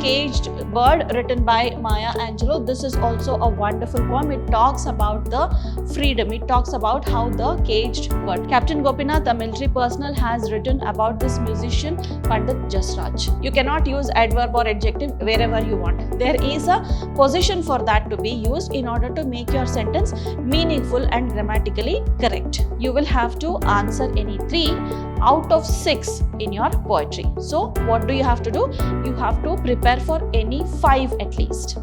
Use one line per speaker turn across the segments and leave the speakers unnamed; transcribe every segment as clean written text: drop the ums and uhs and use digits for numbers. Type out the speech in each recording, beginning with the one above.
Caged Bird written by Maya Angelou. This is also a wonderful poem. It talks about the freedom. It talks about how the caged bird. Captain Gopinath, a military personnel, has written about this musician Pandit Jasraj. You cannot use adverb or adjective wherever you want. There is a position for that to be used in order to make your sentence meaningful and grammatically correct. You will have to answer any 3 out of 6 in your poetry. So what do you have to do? You have to prepare for any 5 at least.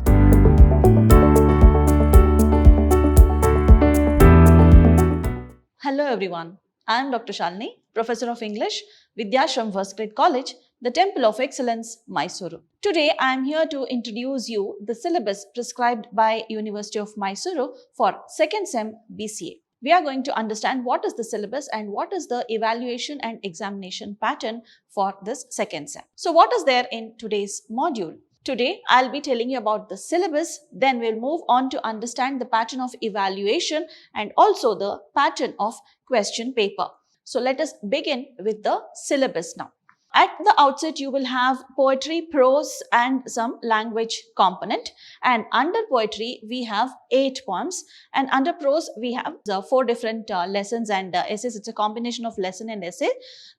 Hello everyone, I am Dr. Shalini, Professor of English, Vidhyaashram First Grade College, the Temple of Excellence, MYSURU. Today I am here to introduce you the syllabus prescribed by University of MYSURU for 2nd Sem B.Ca. We are going to understand what is the syllabus and what is the evaluation and examination pattern for this 2nd Sem. So what is there in today's module? Today, I'll be telling you about the syllabus, then we'll move on to understand the pattern of evaluation and also the pattern of question paper. So let us begin with the syllabus now. At the outset, you will have poetry, prose and some language component. And under poetry, we have 8 poems. And under prose, we have 4 different lessons and essays. It's a combination of lesson and essay.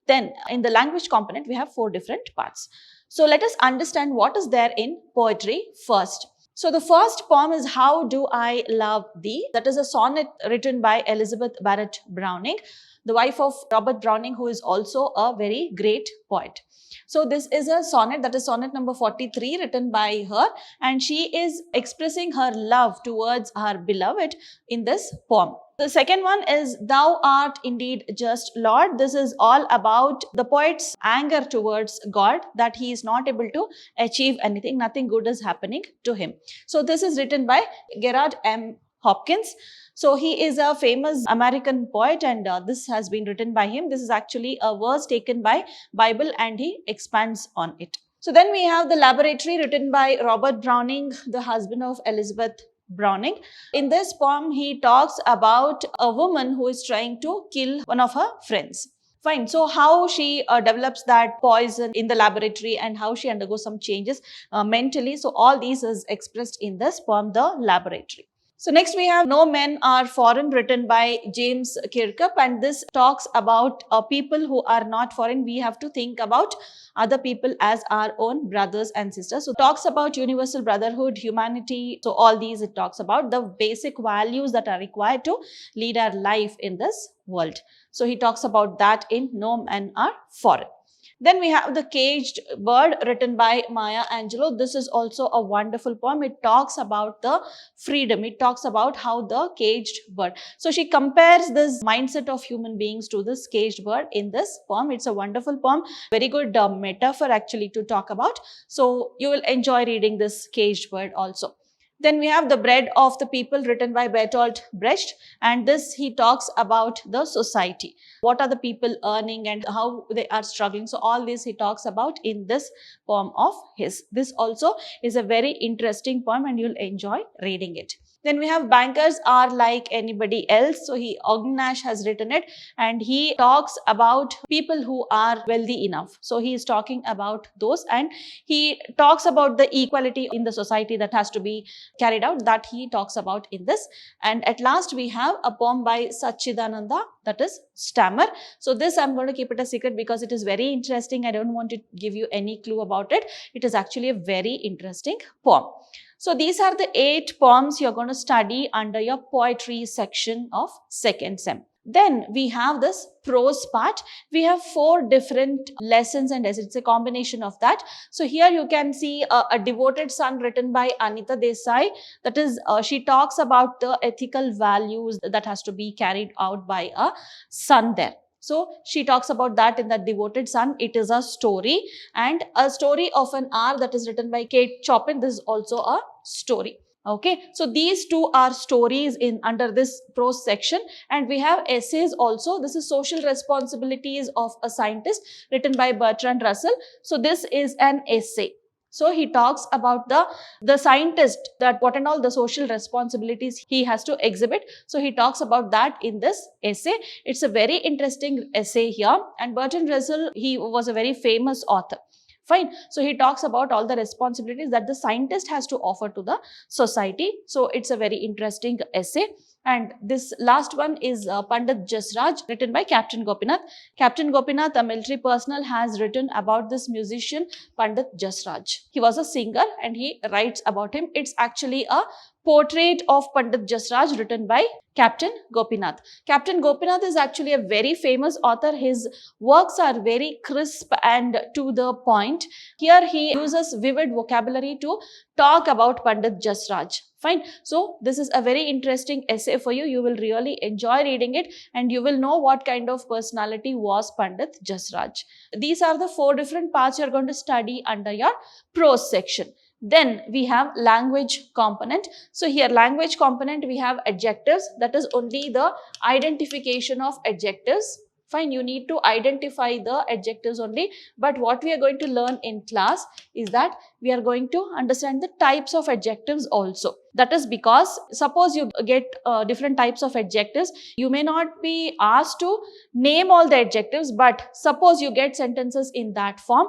Then in the language component, we have 4 different parts. So let us understand what is there in poetry first. So the first poem is How Do I Love Thee? That is a sonnet written by Elizabeth Barrett Browning, the wife of Robert Browning, who is also a very great poet. So this is a sonnet, that is sonnet number 43, written by her, and she is expressing her love towards her beloved in this poem. The second one is Thou Art Indeed Just, Lord. This is all about the poet's anger towards God, that he is not able to achieve anything, nothing good is happening to him. So this is written by Gerard M. Hopkins. So he is a famous American poet and this has been written by him. This is actually a verse taken by Bible and he expands on it. So then we have The Laboratory written by Robert Browning, the husband of Elizabeth Browning. In this poem, he talks about a woman who is trying to kill one of her friends. Fine. So how she develops that poison in the laboratory and how she undergoes some changes mentally. So all these is expressed in this poem, The Laboratory. So next we have No Men Are Foreign written by James Kirkup, and this talks about people who are not foreign. We have to think about other people as our own brothers and sisters. So talks about universal brotherhood, humanity. So all these it talks about the basic values that are required to lead our life in this world. So he talks about that in No Men Are Foreign. Then we have The Caged Bird written by Maya Angelou. This is also a wonderful poem. It talks about the freedom. It talks about how the caged bird. So she compares this mindset of human beings to this caged bird in this poem. It's a wonderful poem. Very good metaphor actually to talk about. So you will enjoy reading this Caged Bird also. Then we have The Bread of the People written by Bertolt Brecht, and this he talks about the society. What are the people earning and how they are struggling. So all this he talks about in this poem of his. This also is a very interesting poem and you'll enjoy reading it. Then we have Bankers Are Like Anybody Else. So Ognash has written it and he talks about people who are wealthy enough. So he is talking about those and he talks about the equality in the society that has to be carried out, that he talks about in this. And at last we have a poem by Satchidananda, that is Stammer. So this I'm going to keep it a secret because it is very interesting. I don't want to give you any clue about it. It is actually a very interesting poem. So these are the 8 poems you're going to study under your poetry section of 2nd Sem. Then we have this prose part. We have 4 different lessons and essays. It's a combination of that. So here you can see a Devoted Son written by Anita Desai. That is, she talks about the ethical values that has to be carried out by a son there. So she talks about that in The Devoted Son. It is a story and a story of an hour that is written by Kate Chopin. This is also a story. Okay, so these 2 are stories in under this prose section, and we have essays also. This is Social Responsibilities of a Scientist written by Bertrand Russell. So this is an essay. So he talks about the scientist, that what and all the social responsibilities he has to exhibit. So he talks about that in this essay. It's a very interesting essay here. And Bertrand Russell, he was a very famous author. Fine. So he talks about all the responsibilities that the scientist has to offer to the society. So it's a very interesting essay. And this last one is Pandit Jasraj, written by Captain Gopinath. Captain Gopinath, a military personnel, has written about this musician Pandit Jasraj. He was a singer and he writes about him. It's actually a portrait of Pandit Jasraj written by Captain Gopinath. Captain Gopinath is actually a very famous author. His works are very crisp and to the point. Here he uses vivid vocabulary to talk about Pandit Jasraj. Fine. So this is a very interesting essay for you. You will really enjoy reading it and you will know what kind of personality was Pandit Jasraj. These are the 4 different parts you are going to study under your prose section. Then we have language component. So here language component, we have adjectives, that is only the identification of adjectives. Fine, you need to identify the adjectives only. But what we are going to learn in class is that we are going to understand the types of adjectives also. That is because suppose you get different types of adjectives, you may not be asked to name all the adjectives, but suppose you get sentences in that form.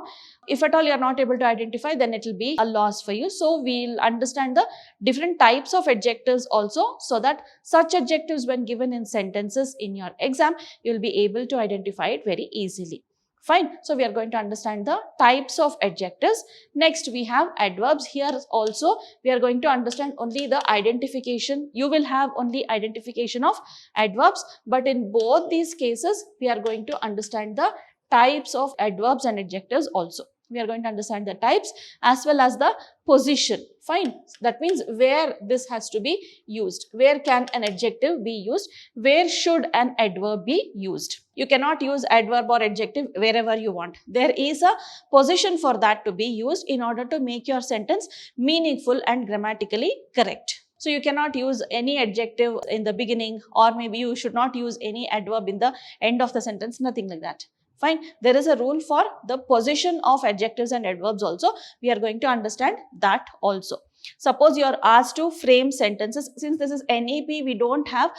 If at all you are not able to identify, then it will be a loss for you. So we'll understand the different types of adjectives also, so that such adjectives when given in sentences in your exam, you will be able to identify it very easily. Fine. So we are going to understand the types of adjectives. Next we have adverbs. Here also we are going to understand only the identification. You will have only identification of adverbs, but in both these cases we are going to understand the types of adverbs and adjectives also. We are going to understand the types as well as the position. Fine. That means where this has to be used. Where can an adjective be used? Where should an adverb be used? You cannot use adverb or adjective wherever you want. There is a position for that to be used in order to make your sentence meaningful and grammatically correct. So you cannot use any adjective in the beginning, or maybe you should not use any adverb in the end of the sentence, nothing like that. Fine. There is a rule for the position of adjectives and adverbs also. We are going to understand that also. Suppose you are asked to frame sentences. Since this is NEP, we don't have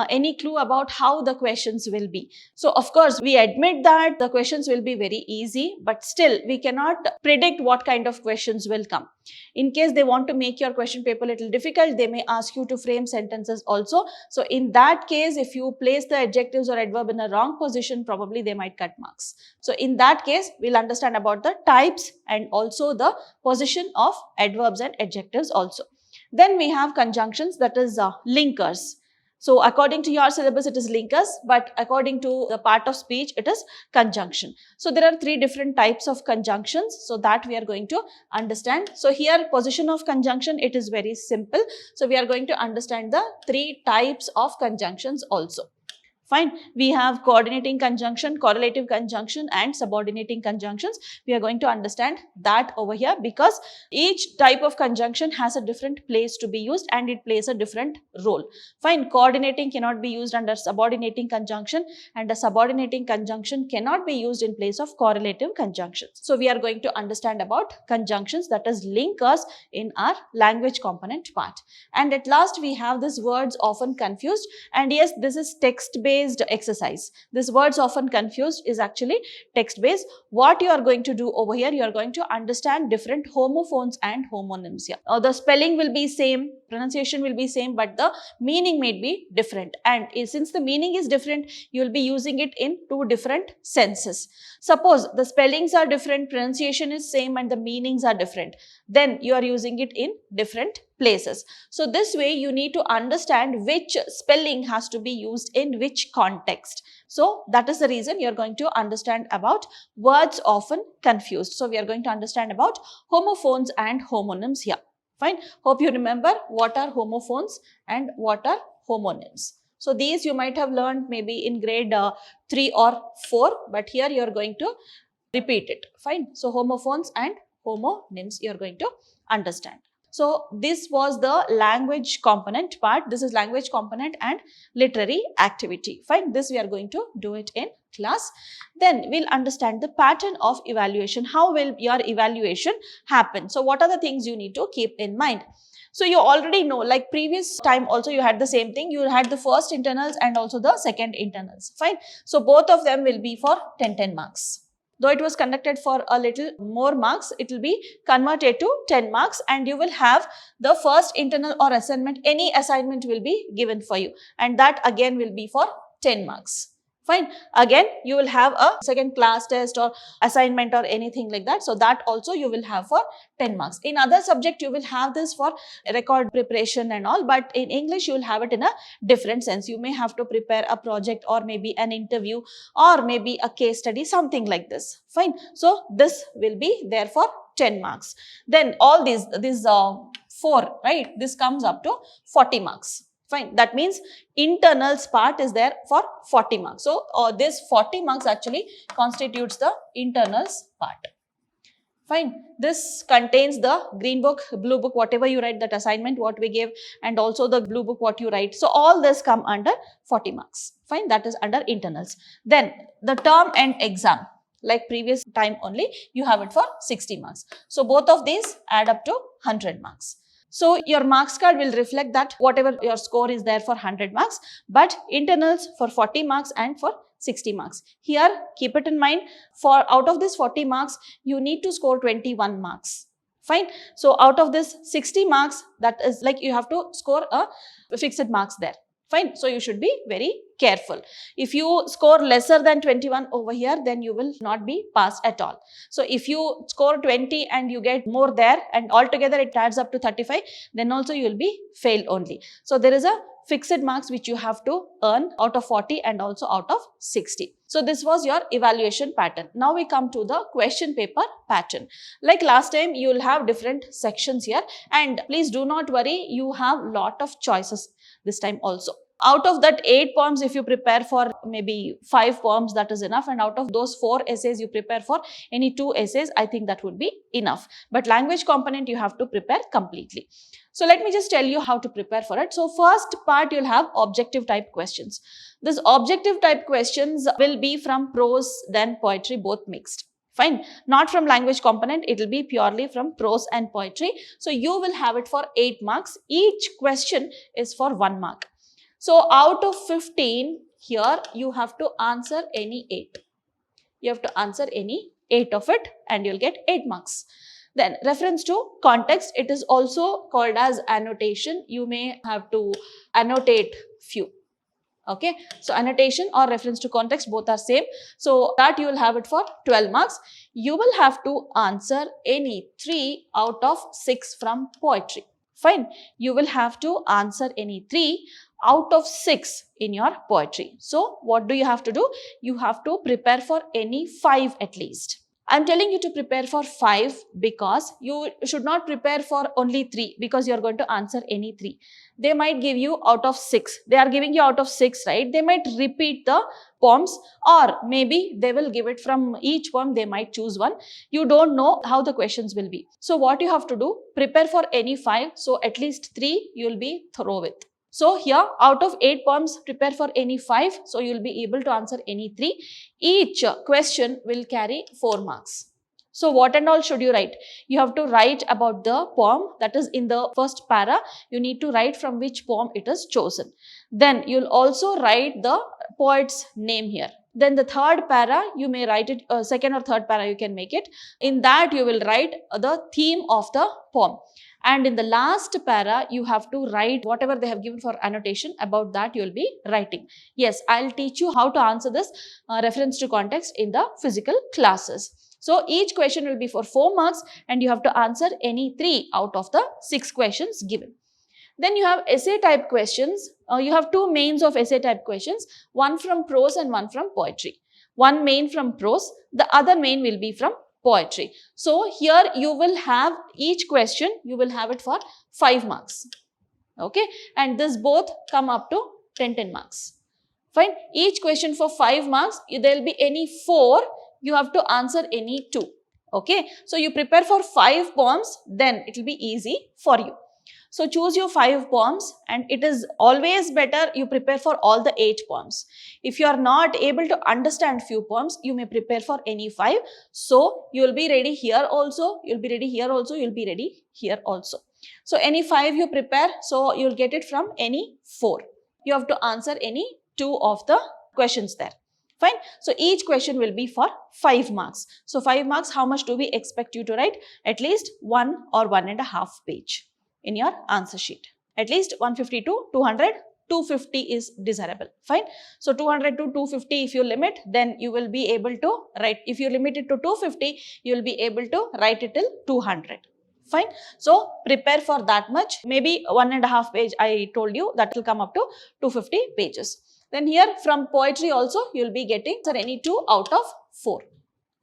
any clue about how the questions will be. So, of course, we admit that the questions will be very easy, but still we cannot predict what kind of questions will come. In case they want to make your question paper a little difficult, they may ask you to frame sentences also. So, in that case, if you place the adjectives or adverb in a wrong position, probably they might cut marks. So, in that case, we'll understand about the types and also the position of adverbs and adjectives also. Then we have conjunctions, that is linkers. So according to your syllabus, it is linkers, but according to the part of speech, it is conjunction. So there are 3 different types of conjunctions, so that we are going to understand. So here position of conjunction, it is very simple. So we are going to understand the 3 types of conjunctions also. Fine. We have coordinating conjunction, correlative conjunction and subordinating conjunctions. We are going to understand that over here because each type of conjunction has a different place to be used and it plays a different role. Fine. Coordinating cannot be used under subordinating conjunction and a subordinating conjunction cannot be used in place of correlative conjunctions. So we are going to understand about conjunctions, that is linkers, in our language component part. And at last we have this words often confused, and yes, this is text-based exercise. This words often confused is actually text-based. What you are going to do over here, you are going to understand different homophones and homonyms here. The spelling will be same, pronunciation will be same, but the meaning may be different. And since the meaning is different, you will be using it in 2 different senses. Suppose the spellings are different, pronunciation is same and the meanings are different. Then you are using it in different places. So this way you need to understand which spelling has to be used in which context. So that is the reason you are going to understand about words often confused. So we are going to understand about homophones and homonyms here. Fine. Hope you remember what are homophones and what are homonyms. So these you might have learned maybe in grade 3 or 4, but here you are going to repeat it. Fine. So homophones and homonyms you are going to understand. So this was the language component part. This is language component and literary activity. Fine. This we are going to do it in class. Then we'll understand the pattern of evaluation. How will your evaluation happen? So what are the things you need to keep in mind? So you already know, like previous time also you had the same thing. You had the first internals and also the second internals. Fine. So both of them will be for 10 marks. Though it was conducted for a little more marks, it will be converted to 10 marks, and you will have the first internal or assignment. Any assignment will be given for you, and that again will be for 10 marks. Fine. Again, you will have a second class test or assignment or anything like that. So that also you will have for 10 marks. In other subject, you will have this for record preparation and all, but in English, you will have it in a different sense. You may have to prepare a project or maybe an interview or maybe a case study, something like this. Fine. So this will be there for 10 marks. Then all these 4, right? This comes up to 40 marks. Fine. That means internals part is there for 40 marks. So, this 40 marks actually constitutes the internals part. Fine. This contains the green book, blue book, whatever you write, that assignment what we give, and also the blue book what you write. So, all this come under 40 marks. Fine. That is under internals. Then the term and exam, like previous time only, you have it for 60 marks. So, both of these add up to 100 marks. So, your marks card will reflect that whatever your score is there for 100 marks, but internals for 40 marks and for 60 marks. Here, keep it in mind, for out of this 40 marks, you need to score 21 marks. Fine. So, out of this 60 marks, that is like you have to score a fixed marks there. Fine. So, you should be very careful. If you score lesser than 21 over here, then you will not be passed at all. So, if you score 20 and you get more there and altogether it adds up to 35, then also you will be failed only. So, there is a fixed marks which you have to earn out of 40 and also out of 60. So, this was your evaluation pattern. Now, we come to the question paper pattern. Like last time, you will have different sections here, and please do not worry, you have lot of choices this time also. Out of that 8 poems, if you prepare for maybe 5 poems, that is enough. And out of those 4 essays, you prepare for any 2 essays, I think that would be enough. But language component, you have to prepare completely. So, let me just tell you how to prepare for it. So, first part, you'll have objective type questions. This objective type questions will be from prose, then poetry, both mixed. Fine. Not from language component, it will be purely from prose and poetry. So, you will have it for 8 marks. Each question is for 1 mark. So, out of 15, here you have to answer any 8. You have to answer any 8 of it and you'll get 8 marks. Then, reference to context, it is also called as annotation. You may have to annotate few. Okay. So, annotation or reference to context, both are same. So, that you will have it for 12 marks. You will have to answer any 3 out of 6 from poetry. Fine. You will have to answer any 3 out of 6 in your poetry. So, what do you have to do? You have to prepare for any 5 at least. I am telling you to prepare for 5 because you should not prepare for only 3 because you are going to answer any 3. They might give you out of 6. They are giving you out of 6, right? They might repeat the poems, or maybe they will give it from each poem. They might choose one. You don't know how the questions will be. So, what you have to do? Prepare for any 5. So, at least 3 you will be thorough with. So, here out of 8 poems, prepare for any 5. So, you will be able to answer any 3. Each question will carry 4 marks. So, what and all should you write? You have to write about the poem, that is in the first para. You need to write from which poem it is chosen. Then, you will also write the poet's name here. Then the third para, you may write it, second or third para you can make it. In that, you will write the theme of the poem. And in the last para, you have to write whatever they have given for annotation. About that, you will be writing. Yes, I will teach you how to answer this reference to context in the physical classes. So, each question will be for 4 marks and you have to answer any 3 out of the 6 questions given. Then you have essay type questions. You have 2 mains of essay type questions, one from prose and one from poetry. One main from prose, the other main will be from poetry. So, here you will have each question, you will have it for 5 marks. Okay. And this both come up to 10 marks. Fine. Each question for 5 marks, there will be any 4, you have to answer any 2. Okay. So, you prepare for 5 poems, then it will be easy for you. So, choose your 5 poems and it is always better you prepare for all the 8 poems. If you are not able to understand few poems, you may prepare for any 5. So, you will be ready here also, you will be ready here also, you will be ready here also. So, any 5 you prepare, so you will get it from any 4. You have to answer any 2 of the questions there. Fine. So each question will be for 5 marks. So 5 marks, how much do we expect you to write? At least 1 or 1.5 page in your answer sheet. At least 150 to 200, 250 is desirable. Fine. So 200 to 250 if you limit, then you will be able to write. If you limit it to 250, you will be able to write it till 200. Fine. So prepare for that much. Maybe 1.5 page I told you, that will come up to 250 pages. Then here from poetry also you will be getting any 2 out of 4.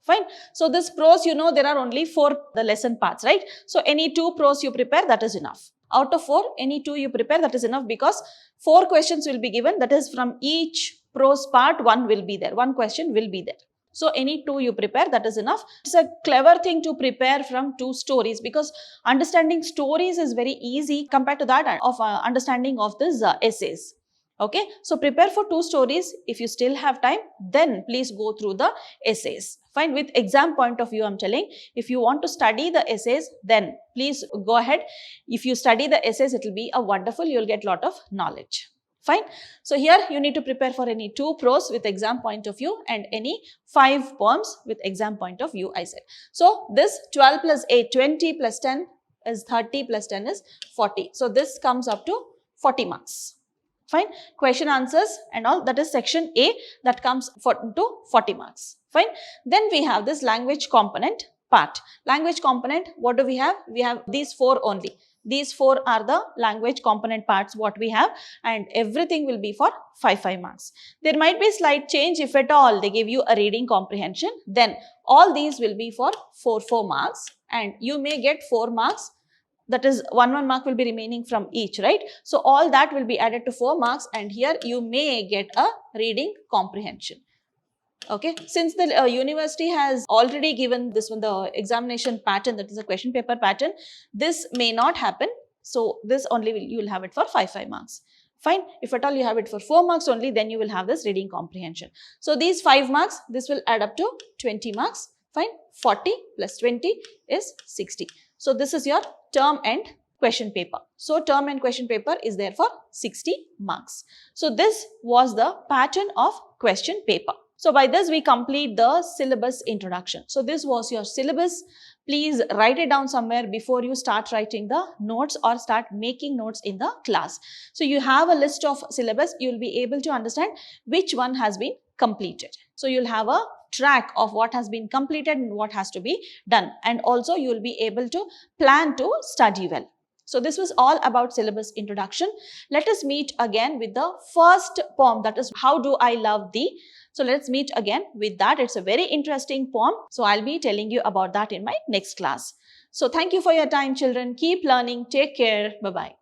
Fine. So this prose, you know, there are only 4 the lesson parts, right? So any 2 prose you prepare, that is enough. Out of 4, any 2 you prepare, that is enough, because 4 questions will be given. That is from each prose part, 1 will be there. 1 question will be there. So any 2 you prepare, that is enough. It's a clever thing to prepare from 2 stories, because understanding stories is very easy compared to that of understanding of these essays. Okay, so prepare for 2 stories. If you still have time, then please go through the essays. Fine. With exam point of view, I'm telling, if you want to study the essays, then please go ahead. If you study the essays, it will be a wonderful, you'll get lot of knowledge. Fine. So here you need to prepare for any 2 prose with exam point of view and any 5 poems with exam point of view, I said. So this 12 plus 8, 20 plus 10 is 30 plus 10 is 40. So this comes up to 40 marks. Fine. Question answers and all, that is section A, that comes to 40 marks. Fine. Then we have this language component part. Language component, what do we have? We have these 4 only. These 4 are the language component parts what we have, and everything will be for 5 marks. There might be slight change if at all they give you a reading comprehension, then all these will be for 4 marks, and you may get 4 marks. That is 1 mark will be remaining from each, right? So all that will be added to 4 marks, and here you may get a reading comprehension. Okay, since the university has already given this one the examination pattern, that is a question paper pattern, this may not happen. So this only you will have it for 5 marks. Fine. If at all you have it for 4 marks only, then you will have this reading comprehension. So these 5 marks, this will add up to 20 marks. Fine. 40 plus 20 is 60. So this is your term and question paper. So term and question paper is there for 60 marks. So this was the pattern of question paper. So by this we complete the syllabus introduction. So this was your syllabus. Please write it down somewhere before you start writing the notes or start making notes in the class. So you have a list of syllabus, you will be able to understand which one has been completed. So you'll have a track of what has been completed and what has to be done, and also you will be able to plan to study well. So this was all about syllabus introduction. Let us meet again with the first poem, that is How Do I Love Thee. So let's meet again with that. It's a very interesting poem. So I'll be telling you about that in my next class. So thank you for your time, children. Keep learning. Take care. Bye-bye.